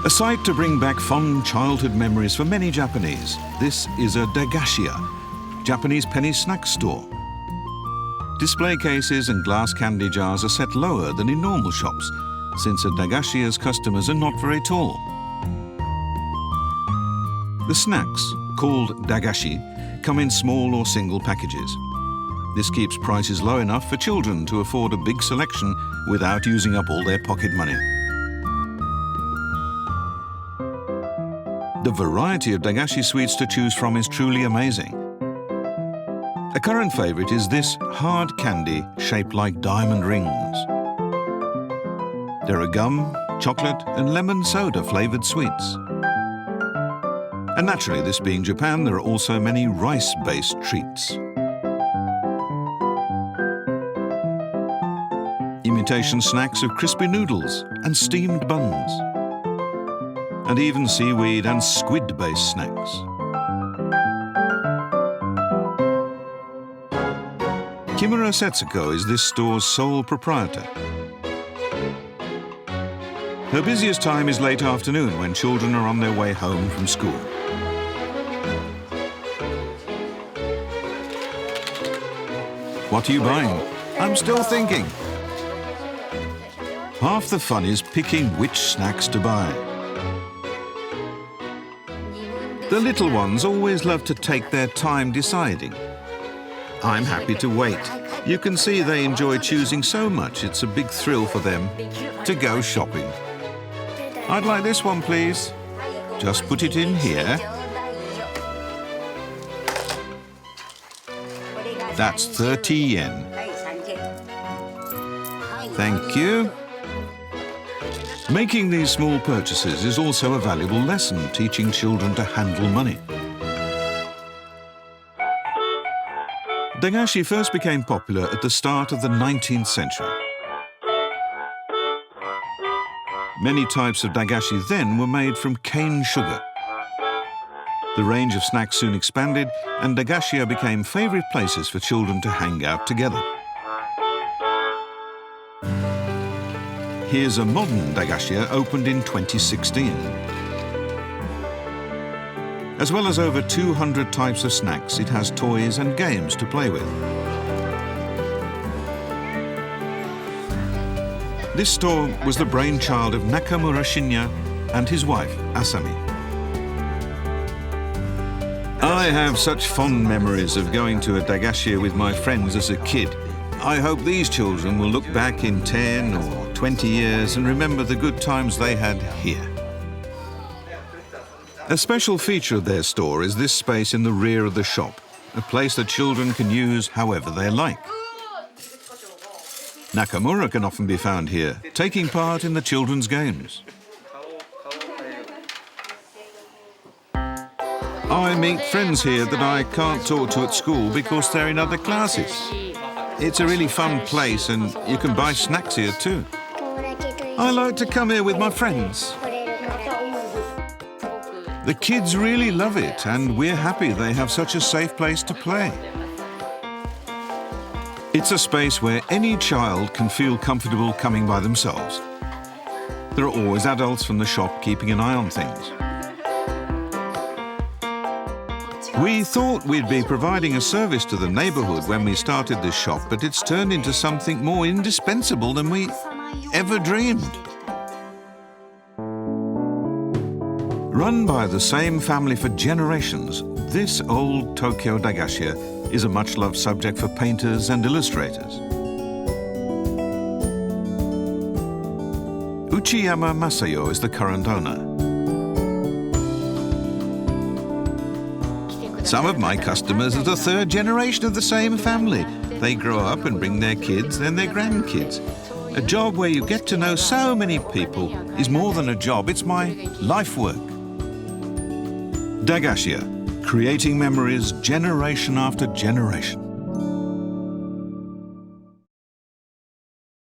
A sight to bring back fond childhood memories for many Japanese. This is a Dagashi-ya, Japanese penny snack store. Display cases and glass candy jars are set lower than in normal shops, since a Dagashi-ya's customers are not very tall. The snacks, called dagashi, come in small or single packages. This keeps prices low enough for children to afford a big selection without using up all their pocket money. The variety of dagashi sweets to choose from is truly amazing. A current favorite is this hard candy shaped like diamond rings. There are gum, chocolate and lemon soda flavored sweets. And naturally, this being Japan, there are also many rice-based treats. Imitation snacks of crispy noodles and steamed buns. And even seaweed and squid-based snacks. Kimura Setsuko is this store's sole proprietor. Her busiest time is late afternoon when children are on their way home from school. What are you buying? I'm still thinking. Half the fun is picking which snacks to buy. The little ones always love to take their time deciding. I'm happy to wait. You can see they enjoy choosing so much, it's a big thrill for them to go shopping. I'd like this one, please. Just put it in here. That's 30 yen. Thank you. Making these small purchases is also a valuable lesson, teaching children to handle money. Dagashi first became popular at the start of the 19th century. Many types of dagashi then were made from cane sugar. The range of snacks soon expanded, and Dagashi-ya became favorite places for children to hang out together. Here's a modern Dagashi-ya opened in 2016. As well as over 200 types of snacks, it has toys and games to play with. This store was the brainchild of Nakamura Shinya and his wife, Asami. I have such fond memories of going to a Dagashi-ya with my friends as a kid. I hope these children will look back in 10 or 20 years and remember the good times they had here. A special feature of their store is this space in the rear of the shop, a place that children can use however they like. Nakamura can often be found here, taking part in the children's games. I meet friends here that I can't talk to at school because they're in other classes. It's a really fun place and you can buy snacks here too. I like to come here with my friends. The kids really love it and we're happy they have such a safe place to play. It's a space where any child can feel comfortable coming by themselves. There are always adults from the shop keeping an eye on things. We thought we'd be providing a service to the neighborhood when we started this shop, but it's turned into something more indispensable than we ever dreamed. Run by the same family for generations, this old Tokyo Dagashi-ya is a much-loved subject for painters and illustrators. Uchiyama Masayo is the current owner. Some of my customers are the third generation of the same family. They grow up and bring their kids, then their grandkids. A job where you get to know so many people is more than a job, it's my life work. Dagashi-ya, creating memories generation after generation.